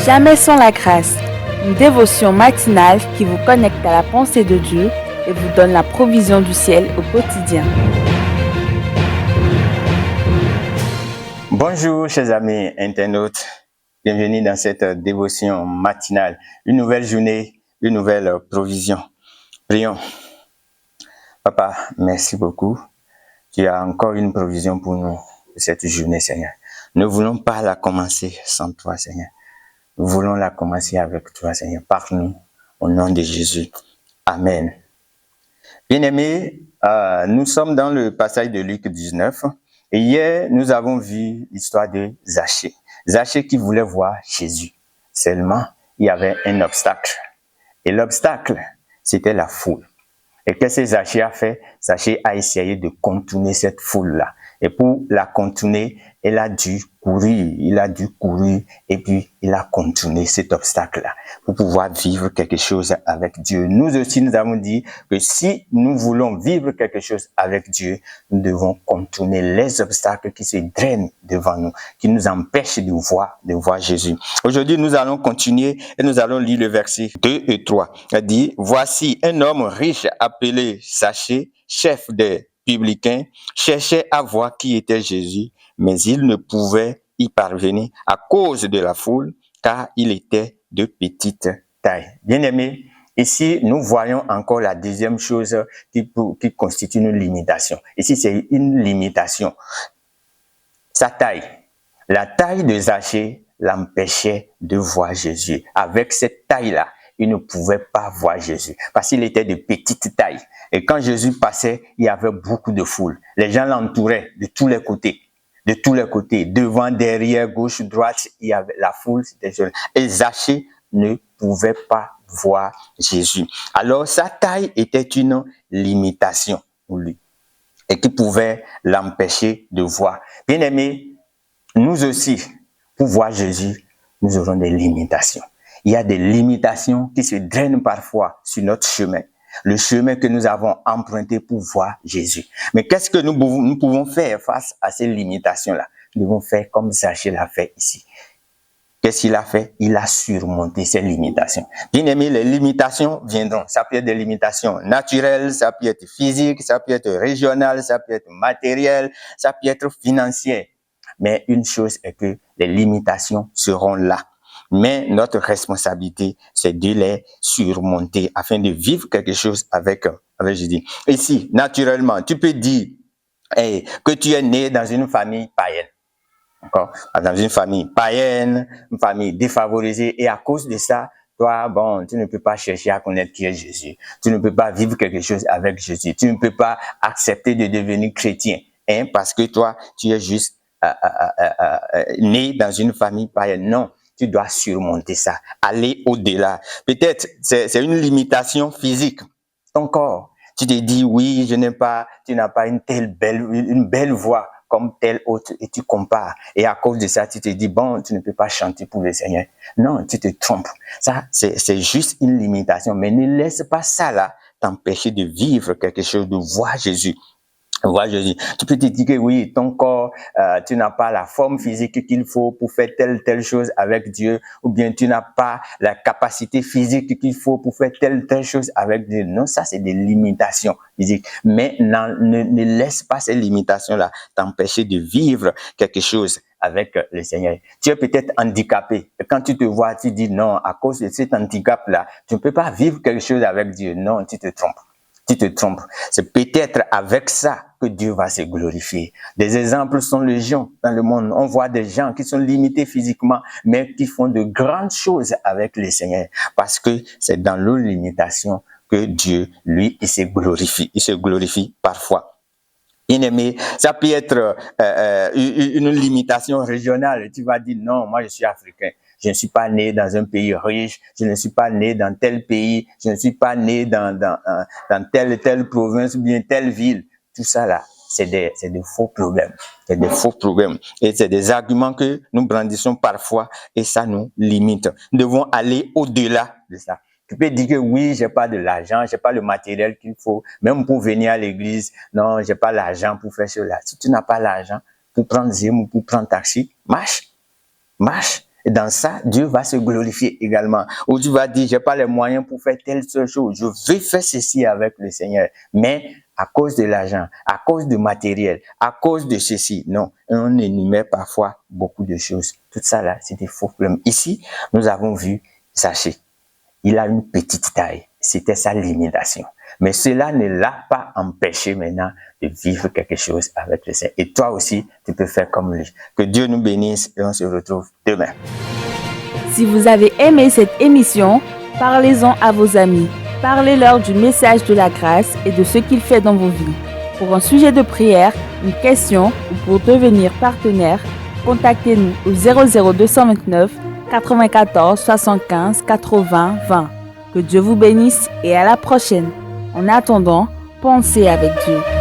Jamais sans la grâce, une dévotion matinale qui vous connecte à la pensée de Dieu et vous donne la provision du ciel au quotidien. Bonjour chers amis internautes, bienvenue dans cette dévotion matinale. Une nouvelle journée, une nouvelle provision. Prions. Papa, merci beaucoup. Tu as encore une provision pour nous cette journée, Seigneur. Nous ne voulons pas la commencer sans toi, Seigneur. Nous voulons la commencer avec toi, Seigneur. Parle-nous au nom de Jésus. Amen. Bien-aimés, nous sommes dans le passage de Luc 19. Et hier, nous avons vu l'histoire de Zachée. Zachée qui voulait voir Jésus. Seulement, il y avait un obstacle. Et l'obstacle, c'était la foule. Et qu'est-ce que Zachée a fait? Zachée a essayé de contourner cette foule-là. Et pour la contourner, il a dû courir et puis il a contourné cet obstacle-là pour pouvoir vivre quelque chose avec Dieu. Nous aussi, nous avons dit que si nous voulons vivre quelque chose avec Dieu, nous devons contourner les obstacles qui se drainent devant nous, qui nous empêchent de voir Jésus. Aujourd'hui, nous allons continuer et nous allons lire le verset 2 et 3. Il dit, « Voici un homme riche appelé Zachée, chef des publicains, cherchait à voir qui était Jésus, mais il ne pouvait y parvenir à cause de la foule, car il était de petite taille. » Bien-aimés, ici, nous voyons encore la deuxième chose qui constitue une limitation. Ici, c'est une limitation. Sa taille. La taille de Zachée l'empêchait de voir Jésus. Avec cette taille-là, il ne pouvait pas voir Jésus parce qu'il était de petite taille. Et quand Jésus passait, il y avait beaucoup de foule. Les gens l'entouraient de tous les côtés. De tous les côtés, devant, derrière, gauche, droite, il y avait la foule. Et Zachée ne pouvait pas voir Jésus. Alors, sa taille était une limitation pour lui et qui pouvait l'empêcher de voir. Bien aimé, nous aussi, pour voir Jésus, nous aurons des limitations. Il y a des limitations qui se drainent parfois sur notre chemin. Le chemin que nous avons emprunté pour voir Jésus. Mais qu'est-ce que nous pouvons faire face à ces limitations-là? Nous devons faire comme Zachée l'a fait ici. Qu'est-ce qu'il a fait? Il a surmonté ces limitations. Bien aimé, les limitations viendront. Ça peut être des limitations naturelles, ça peut être physique, ça peut être régional, ça peut être matériel, ça peut être financier. Mais une chose est que les limitations seront là. Mais notre responsabilité, c'est de les surmonter afin de vivre quelque chose avec Jésus. Ici, naturellement, tu peux dire que tu es né dans une famille païenne. Dans une famille païenne, une famille défavorisée. Et à cause de ça, toi, tu ne peux pas chercher à connaître qui est Jésus. Tu ne peux pas vivre quelque chose avec Jésus. Tu ne peux pas accepter de devenir chrétien. Parce que toi, tu es juste né dans une famille païenne. Non. Tu dois surmonter ça, aller au-delà. Peut-être c'est une limitation physique. Ton corps, tu te dis oui, tu n'as pas une belle voix comme telle autre et tu compares. Et à cause de ça, tu te dis tu ne peux pas chanter pour le Seigneur. Non, tu te trompes. Ça, c'est juste une limitation. Mais ne laisse pas ça là t'empêcher de vivre quelque chose, de voir Jésus. Voilà, Jésus. Tu peux te dire que oui, ton corps, tu n'as pas la forme physique qu'il faut pour faire telle chose avec Dieu, ou bien tu n'as pas la capacité physique qu'il faut pour faire telle chose avec Dieu. Non, ça c'est des limitations physiques. Mais ne laisse pas ces limitations-là t'empêcher de vivre quelque chose avec le Seigneur. Tu es peut-être handicapé. Et quand tu te vois, tu dis non, à cause de cet handicap-là, tu ne peux pas vivre quelque chose avec Dieu. Non, tu te trompes. Tu te trompes. C'est peut-être avec ça que Dieu va se glorifier. Des exemples sont légion dans le monde. On voit des gens qui sont limités physiquement, mais qui font de grandes choses avec le Seigneur. Parce que c'est dans leur limitation que Dieu, lui, il se glorifie. Il se glorifie parfois. Bien-aimé, ça peut être une limitation régionale. Tu vas dire non, moi je suis africain. Je ne suis pas né dans un pays riche, je ne suis pas né dans tel pays, je ne suis pas né dans telle province ou bien telle ville. Tout ça là, c'est des faux problèmes. C'est des faux problèmes. Et c'est des arguments que nous brandissons parfois et ça nous limite. Nous devons aller au-delà de ça. Tu peux dire que oui, j'ai pas de l'argent, j'ai pas le matériel qu'il faut, même pour venir à l'église. Non, j'ai pas l'argent pour faire cela. Si tu n'as pas l'argent pour prendre Zim ou pour prendre taxi, marche. Et dans ça, Dieu va se glorifier également. Ou tu vas dire, j'ai pas les moyens pour faire telle seule chose. Je vais faire ceci avec le Seigneur. Mais à cause de l'argent, à cause du matériel, à cause de ceci. Non, on énumère parfois beaucoup de choses. Tout ça là, c'est des faux problèmes. Ici, nous avons vu Zaché. Il a une petite taille. C'était sa limitation. Mais cela ne l'a pas empêché maintenant de vivre quelque chose avec le Seigneur. Et toi aussi, tu peux faire comme lui. Que Dieu nous bénisse et on se retrouve demain. Si vous avez aimé cette émission, parlez-en à vos amis. Parlez-leur du message de la grâce et de ce qu'il fait dans vos vies. Pour un sujet de prière, une question ou pour devenir partenaire, contactez-nous au 00229 94 75 80 20. Que Dieu vous bénisse et à la prochaine. En attendant, pensez avec Dieu.